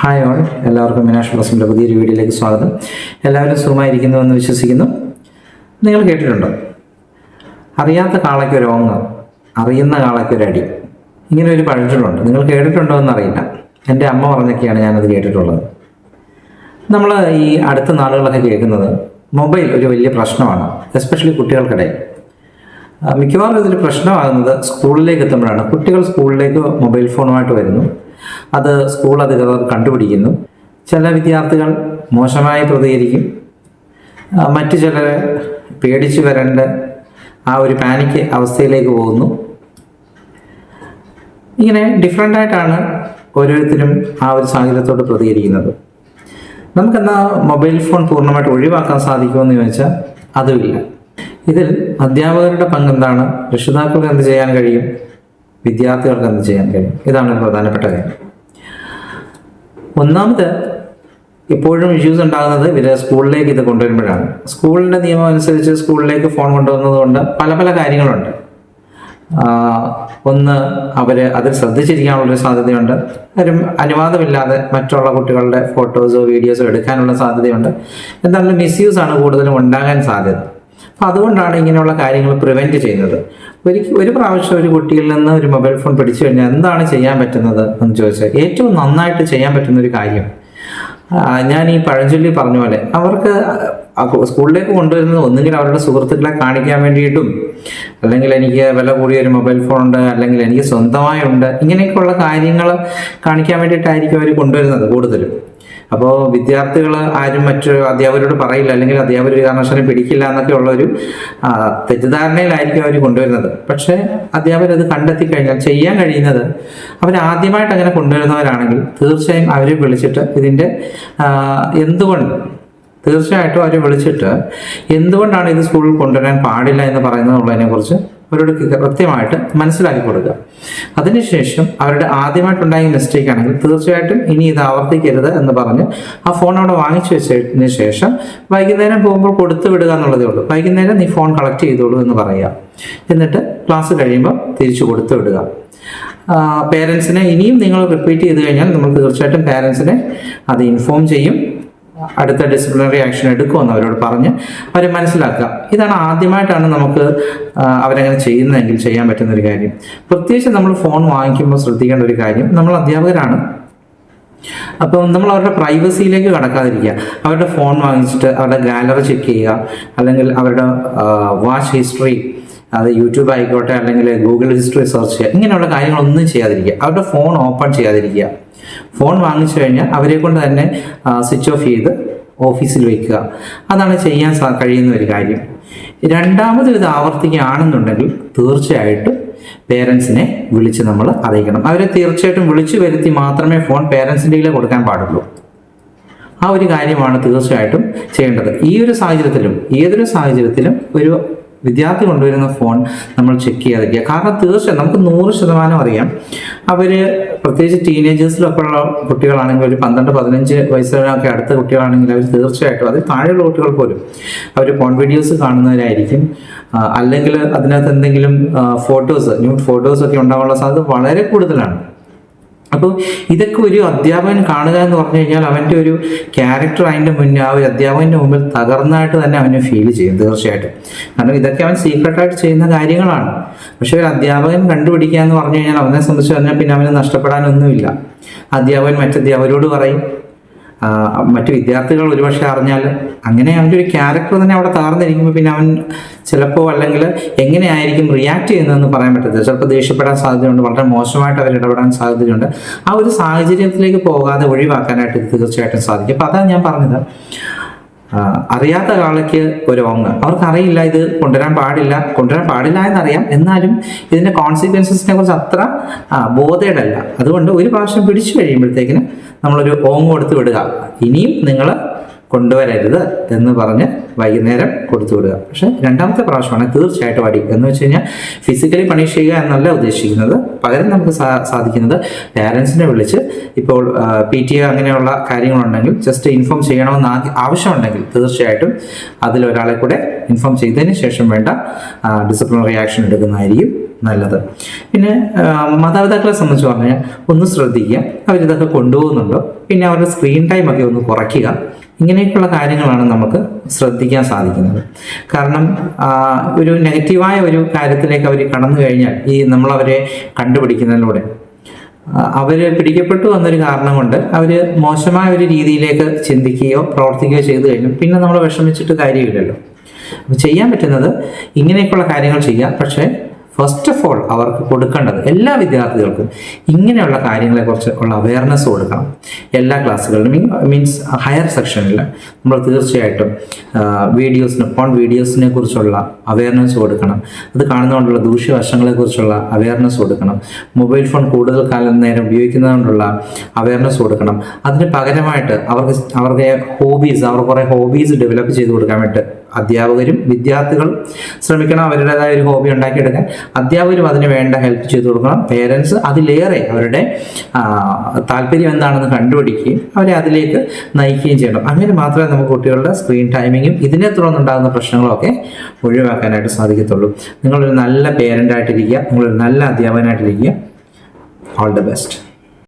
Hi all, എല്ലാവർക്കും മീനാക്ഷി പ്ലസിൻ്റെ പുതിയൊരു വീഡിയോയിലേക്ക് സ്വാഗതം. എല്ലാവരും സുഖമായിരിക്കുന്നുവെന്ന് വിശ്വസിക്കുന്നു. നിങ്ങൾ കേട്ടിട്ടുണ്ടോ, അറിയാത്ത കാളയ്ക്കൊരു ഓങ്ങ്, അറിയുന്ന കാളയ്ക്കൊരടി? ഇങ്ങനെ ഒരു പഴഞ്ചൊല്ലുണ്ട്. നിങ്ങൾ കേട്ടിട്ടുണ്ടോ എന്നറിയില്ല. എൻ്റെ അമ്മ പറഞ്ഞൊക്കെയാണ് ഞാനത് കേട്ടിട്ടുള്ളത്. നമ്മൾ ഈ അടുത്ത നാളുകളൊക്കെ കേൾക്കുന്നത് മൊബൈൽ ഒരു വലിയ പ്രശ്നമാണ്, എസ്പെഷ്യലി കുട്ടികൾക്കിടയിൽ. മിക്കവാറും ഇതൊരു പ്രശ്നമാകുന്നത് സ്കൂളിലേക്ക് എത്തുമ്പോഴാണ്. കുട്ടികൾ സ്കൂളിലേക്ക് മൊബൈൽ ഫോണുമായിട്ട് വരുന്നു, അത് സ്കൂൾ അധികൃതർ കണ്ടുപിടിക്കുന്നു. ചില വിദ്യാർത്ഥികൾ മോശമായി പ്രതികരിക്കും, മറ്റു ചിലർ പേടിച്ചു വരേണ്ട ആ ഒരു പാനിക് അവസ്ഥയിലേക്ക് പോകുന്നു. ഇങ്ങനെ ഡിഫറെൻ്റായിട്ടാണ് ഓരോരുത്തരും ആ ഒരു സാഹചര്യത്തോട് പ്രതികരിക്കുന്നത്. നമുക്കെന്താ മൊബൈൽ ഫോൺ പൂർണ്ണമായിട്ട് ഒഴിവാക്കാൻ സാധിക്കുമെന്ന് ചോദിച്ചാൽ അതുമില്ല. ഇതിൽ അധ്യാപകരുടെ പങ്കെന്താണ്, രക്ഷിതാക്കൾക്ക് എന്ത് ചെയ്യാൻ കഴിയും, വിദ്യാർത്ഥികൾക്ക് എന്ത് ചെയ്യാൻ കഴിയും? ഇതാണ് പ്രധാനപ്പെട്ട കാര്യം. ഒന്നാമത്, ഇപ്പോഴും ഇഷ്യൂസ് ഉണ്ടാകുന്നത് ഇവർ സ്കൂളിലേക്ക് ഇത് കൊണ്ടുവരുമ്പോഴാണ്. സ്കൂളിൻ്റെ നിയമം അനുസരിച്ച് സ്കൂളിലേക്ക് ഫോൺ കൊണ്ടുവന്നത് കൊണ്ട് പല പല കാര്യങ്ങളുണ്ട്. ഒന്ന്, അവർ അതിൽ ശ്രദ്ധിച്ചിരിക്കാനുള്ളൊരു സാധ്യതയുണ്ട്. ഒരു അനുവാദമില്ലാതെ മറ്റുള്ള കുട്ടികളുടെ ഫോട്ടോസോ വീഡിയോസോ എടുക്കാനുള്ള സാധ്യതയുണ്ട്. എന്തായാലും മിസ്യൂസ് ആണ് കൂടുതലും ഉണ്ടാകാൻ സാധ്യത. അപ്പം അതുകൊണ്ടാണ് ഇങ്ങനെയുള്ള കാര്യങ്ങൾ പ്രിവെൻറ്റ് ചെയ്യുന്നത്. ഒരു പ്രാവശ്യം ഒരു കുട്ടിയിൽ നിന്ന് ഒരു മൊബൈൽ ഫോൺ പിടിച്ചു കഴിഞ്ഞാൽ എന്താണ് ചെയ്യാൻ പറ്റുന്നത് എന്ന് ചോദിച്ചാൽ, ഏറ്റവും നന്നായിട്ട് ചെയ്യാൻ പറ്റുന്നൊരു കാര്യം, ഞാൻ ഈ പഴഞ്ചൊല്ലി പറഞ്ഞ പോലെ അവർക്ക് സ്കൂളിലേക്ക് കൊണ്ടുവരുന്നത് ഒന്നുകിൽ അവരുടെ സുഹൃത്തുക്കളെ കാണിക്കാൻ വേണ്ടിയിട്ടും, അല്ലെങ്കിൽ എനിക്ക് വില കൂടിയൊരു മൊബൈൽ ഫോൺ ഉണ്ട്, അല്ലെങ്കിൽ എനിക്ക് സ്വന്തമായി ഉണ്ട്, ഇങ്ങനെയൊക്കെയുള്ള കാര്യങ്ങൾ കാണിക്കാൻ വേണ്ടിയിട്ടായിരിക്കും അവർ കൊണ്ടുവരുന്നത് കൂടുതലും. അപ്പോൾ വിദ്യാർത്ഥികൾ ആരും മറ്റു അധ്യാപകരോട് പറയില്ല, അല്ലെങ്കിൽ അധ്യാപകർ ഒരു കാരണവശാലും പിടിക്കില്ല എന്നൊക്കെ ഉള്ളൊരു തെറ്റിദ്ധാരണയിലായിരിക്കും അവർ കൊണ്ടുവരുന്നത്. പക്ഷേ അധ്യാപകർ അത് കണ്ടെത്തി കഴിഞ്ഞാൽ ചെയ്യാൻ കഴിയുന്നത്, അവർ ആദ്യമായിട്ട് അങ്ങനെ കൊണ്ടുവരുന്നവരാണെങ്കിൽ തീർച്ചയായും അവരെ വിളിച്ചിട്ട് ഇതിൻ്റെ തീർച്ചയായിട്ടും അവരെ വിളിച്ചിട്ട് എന്തുകൊണ്ടാണ് ഇത് സ്കൂളിൽ കൊണ്ടുവരാൻ പാടില്ല എന്ന് പറയുന്നതിനെക്കുറിച്ച് അവരോട് കൃത്യമായിട്ട് മനസ്സിലാക്കി കൊടുക്കുക. അതിനുശേഷം അവരുടെ ആദ്യമായിട്ടുണ്ടായ മിസ്റ്റേക്ക് ആണെങ്കിൽ തീർച്ചയായിട്ടും ഇനി ഇത് ആവർത്തിക്കരുത് എന്ന് പറഞ്ഞ് ആ ഫോൺ അവിടെ വാങ്ങിച്ചു വെച്ചതിന് ശേഷം വൈകുന്നേരം പോകുമ്പോൾ കൊടുത്തു വിടുക എന്നുള്ളതേ ഉള്ളൂ. വൈകുന്നേരം നീ ഫോൺ കളക്ട് ചെയ്തോളൂ എന്ന് പറയുക. എന്നിട്ട് ക്ലാസ് കഴിയുമ്പോൾ തിരിച്ചു കൊടുത്തു വിടുക. പേരൻസിനെ ഇനിയും നിങ്ങൾ റിപ്പീറ്റ് ചെയ്ത് കഴിഞ്ഞാൽ നമ്മൾ തീർച്ചയായിട്ടും പേരൻസിനെ അത് ഇൻഫോം ചെയ്യും. അടുത്ത ഡിസിപ്ലിനറി ആക്ഷൻ എടുക്കുമെന്ന് അവരോട് പറഞ്ഞ് അവരെ മനസ്സിലാക്കുക. ഇതാണ് ആദ്യമായിട്ടാണ് നമുക്ക് അവരങ്ങനെ ചെയ്യുന്നതെങ്കിൽ ചെയ്യാൻ പറ്റുന്ന ഒരു കാര്യം. പ്രത്യേകിച്ച് നമ്മൾ ഫോൺ വാങ്ങിക്കുമ്പോൾ ശ്രദ്ധിക്കേണ്ട ഒരു കാര്യം, നമ്മൾ അധ്യാപകരാണ്, അപ്പം നമ്മൾ അവരുടെ പ്രൈവസിയിലേക്ക് കടക്കാതിരിക്കുക. അവരുടെ ഫോൺ വാങ്ങിച്ചിട്ട് അവരുടെ ഗാലറി ചെക്ക് ചെയ്യുക, അല്ലെങ്കിൽ അവരുടെ വാച്ച് ഹിസ്റ്ററി, അത് യൂട്യൂബ് ആയിക്കോട്ടെ അല്ലെങ്കിൽ ഗൂഗിൾ ഹിസ്റ്ററി സെർച്ച് ചെയ്യുക, ഇങ്ങനെയുള്ള കാര്യങ്ങളൊന്നും ചെയ്യാതിരിക്കുക. അവരുടെ ഫോൺ ഓപ്പൺ ചെയ്യാതിരിക്കുക. ഫോൺ വാങ്ങിച്ചു കഴിഞ്ഞാൽ അവരെ കൊണ്ട് തന്നെ സ്വിച്ച് ഓഫ് ചെയ്ത് ഓഫീസിൽ വയ്ക്കുക. അതാണ് ചെയ്യാൻ കഴിയുന്ന ഒരു കാര്യം. രണ്ടാമത് ഇത് ആവർത്തിക്കുകയാണെന്നുണ്ടെങ്കിൽ തീർച്ചയായിട്ടും പേരൻസിനെ വിളിച്ച് നമ്മൾ അറിയിക്കണം. അവരെ തീർച്ചയായിട്ടും വിളിച്ചു വരുത്തി മാത്രമേ ഫോൺ പേരൻസിൻ്റെ കയ്യിൽ കൊടുക്കാൻ പാടുള്ളൂ. ആ ഒരു കാര്യമാണ് തീർച്ചയായിട്ടും ചെയ്യേണ്ടത്. ഈ ഒരു സാഹചര്യത്തിലും ഏതൊരു സാഹചര്യത്തിലും ഒരു വിദ്യാർത്ഥി കൊണ്ടുവരുന്ന ഫോൺ നമ്മൾ ചെക്ക് ചെയ്യാതിരിക്കുക. കാരണം തീർച്ചയായും നമുക്ക് 100% അറിയാം, അവർ പ്രത്യേകിച്ച് ടീനേജേഴ്സിലൊക്കെ ഉള്ള കുട്ടികളാണെങ്കിൽ, ഒരു 12-15 വയസ്സിലൊക്കെ അടുത്ത കുട്ടികളാണെങ്കിൽ അവർ തീർച്ചയായിട്ടും, അതിൽ താഴെയുള്ള കുട്ടികൾ പോലും അവർ ഫോൺ വീഡിയോസ് കാണുന്നവരായിരിക്കും. അല്ലെങ്കിൽ അതിനകത്ത് എന്തെങ്കിലും ന്യൂഡ് ഫോട്ടോസൊക്കെ ഉണ്ടാകാനുള്ള സാധ്യത വളരെ കൂടുതലാണ്. അപ്പോൾ ഇതൊക്കെ ഒരു അധ്യാപകൻ കാണുക എന്ന് പറഞ്ഞു കഴിഞ്ഞാൽ അവൻ്റെ ഒരു ക്യാരക്ടർ അതിൻ്റെ മുന്നേ ആ ഒരു അധ്യാപകൻ്റെ മുമ്പിൽ തകർന്നായിട്ട് തന്നെ അവന് ഫീൽ ചെയ്യും തീർച്ചയായിട്ടും. കാരണം ഇതൊക്കെ അവൻ സീക്രട്ടായിട്ട് ചെയ്യുന്ന കാര്യങ്ങളാണ്. പക്ഷെ ഒരു അധ്യാപകൻ കണ്ടുപിടിക്കുക എന്ന് പറഞ്ഞു കഴിഞ്ഞാൽ അവനെ സംബന്ധിച്ച് പറഞ്ഞാൽ പിന്നെ അവന് നഷ്ടപ്പെടാനൊന്നുമില്ല. അധ്യാപകൻ മറ്റധ്യാപകരോട് പറയും, മറ്റു വിദ്യാർത്ഥികൾ ഒരുപക്ഷെ അറിഞ്ഞാൽ അങ്ങനെ അവൻ്റെ ഒരു ക്യാരക്ടർ തന്നെ അവിടെ തകർന്നിരിക്കുമ്പോൾ പിന്നെ അവൻ ചിലപ്പോൾ അല്ലെങ്കിൽ എങ്ങനെയായിരിക്കും റിയാക്ട് ചെയ്യുന്നതെന്ന് പറയാൻ പറ്റത്തില്ല. ചിലപ്പോൾ ദേഷ്യപ്പെടാൻ സാധ്യതയുണ്ട്, വളരെ മോശമായിട്ട് അവർ ഇടപെടാൻ സാധ്യതയുണ്ട്. ആ ഒരു സാഹചര്യത്തിലേക്ക് പോകാതെ ഒഴിവാക്കാനായിട്ട് തീർച്ചയായിട്ടും സാധിക്കും. അപ്പോൾ അതാണ് ഞാൻ പറഞ്ഞത്, അറിയാത്ത കാളയ്ക്ക് ഒരു ഓങ്ങ്. അവർക്കറിയില്ല ഇത് കൊണ്ടുവരാൻ പാടില്ല എന്നറിയാം, എന്നാലും ഇതിൻ്റെ കോൺസിക്വൻസസിനെ കുറിച്ച് അത്ര ബോധേഡല്ല. അതുകൊണ്ട് ഒരു പ്രാവശ്യം പിടിച്ചു കഴിയുമ്പോഴത്തേക്കിന് നമ്മളൊരു ഓങ്ങ് കൊടുത്ത് വിടുക, ഇനിയും നിങ്ങൾ കൊണ്ടുവരരുത് എന്ന് പറഞ്ഞ് വൈകുന്നേരം കൊടുത്തു വിടുക. പക്ഷെ രണ്ടാമത്തെ പ്രാവശ്യമാണ് തീർച്ചയായിട്ടും അടി. എന്ന് വെച്ച് കഴിഞ്ഞാൽ ഫിസിക്കലി പണിഷ് ചെയ്യുക എന്നല്ല ഉദ്ദേശിക്കുന്നത്. പകരം നമുക്ക് സാധിക്കുന്നത് പാരൻസിനെ വിളിച്ച്, ഇപ്പോൾ PTA അങ്ങനെയുള്ള കാര്യങ്ങളുണ്ടെങ്കിൽ ജസ്റ്റ് ഇൻഫോം ചെയ്യണമെന്ന് ആവശ്യമുണ്ടെങ്കിൽ തീർച്ചയായിട്ടും അതിലൊരാളെ കൂടെ ഇൻഫോം ചെയ്തതിന് ശേഷം വേണ്ട ഡിസിപ്ലിനറി ആക്ഷൻ എടുക്കുന്നതായിരിക്കും നല്ലത്. പിന്നെ മാതാപിതാക്കളെ സംബന്ധിച്ച് പറഞ്ഞാൽ ഒന്ന് ശ്രദ്ധിക്കുക, അവരിതൊക്കെ കൊണ്ടുപോകുന്നുണ്ടോ, പിന്നെ അവരുടെ സ്ക്രീൻ ടൈം ഒക്കെ ഒന്ന് കുറയ്ക്കുക. ഇങ്ങനെയൊക്കെയുള്ള കാര്യങ്ങളാണ് നമുക്ക് ശ്രദ്ധിക്കാൻ സാധിക്കുന്നത്. കാരണം ഒരു നെഗറ്റീവായ ഒരു കാര്യത്തിലേക്ക് അവർ കടന്നു കഴിഞ്ഞാൽ നമ്മളവരെ കണ്ടുപിടിക്കുന്നതിലൂടെ അവർ പിടിക്കപ്പെട്ടു എന്നൊരു കാരണം കൊണ്ട് അവർ മോശമായ ഒരു രീതിയിലേക്ക് ചിന്തിക്കുകയോ പ്രവർത്തിക്കുകയോ ചെയ്തു കഴിഞ്ഞാൽ പിന്നെ നമ്മൾ വിഷമിച്ചിട്ട് കാര്യമില്ലല്ലോ. അപ്പോൾ ചെയ്യാൻ പറ്റുന്നത് ഇങ്ങനെയൊക്കെയുള്ള കാര്യങ്ങൾ ചെയ്യാം. പക്ഷേ ഫസ്റ്റ് ഓഫ് ഓൾ അവർക്ക് കൊടുക്കേണ്ടത്, എല്ലാ വിദ്യാർത്ഥികൾക്കും ഇങ്ങനെയുള്ള കാര്യങ്ങളെക്കുറിച്ച് ഉള്ള അവയർനെസ് കൊടുക്കണം. എല്ലാ ക്ലാസ്സുകളിലും മീൻസ് ഹയർ സെക്ഷനിൽ നമ്മൾ തീർച്ചയായിട്ടും ഫോൺ വീഡിയോസിനെ കുറിച്ചുള്ള അവയർനെസ് കൊടുക്കണം. അത് കാണുന്നതുകൊണ്ടുള്ള ദൂഷ്യവശങ്ങളെക്കുറിച്ചുള്ള അവയർനെസ് കൊടുക്കണം. മൊബൈൽ ഫോൺ കൂടുതൽ കാലം നേരം ഉപയോഗിക്കുന്നതുകൊണ്ടുള്ള അവയർനെസ് കൊടുക്കണം. അതിന് പകരമായിട്ട് അവർക്ക് കുറേ ഹോബീസ് ഡെവലപ്പ് ചെയ്ത് കൊടുക്കാൻ വേണ്ടി അധ്യാപകരും വിദ്യാർത്ഥികളും ശ്രമിക്കണം. അവരുടേതായ ഒരു ഹോബി ഉണ്ടാക്കിയെടുക്കാൻ അധ്യാപകരും അതിന് വേണ്ട ഹെൽപ്പ് ചെയ്തു കൊടുക്കണം. പേരൻസ് അതിലേറെ അവരുടെ താല്പര്യം എന്താണെന്ന് കണ്ടുപിടിക്കുകയും അവരെ അതിലേക്ക് നയിക്കുകയും ചെയ്യണം. അങ്ങനെ മാത്രമേ നമുക്ക് കുട്ടികളുടെ സ്ക്രീൻ ടൈമിങ്ങും ഇതിനെ തുടർന്നുണ്ടാകുന്ന പ്രശ്നങ്ങളൊക്കെ ഒഴിവാക്കാനായിട്ട് സാധിക്കത്തുള്ളൂ. നിങ്ങളൊരു നല്ല പേരൻ്റായിട്ടിരിക്കുക, നിങ്ങളൊരു നല്ല അധ്യാപകനായിട്ടിരിക്കുക. All the best.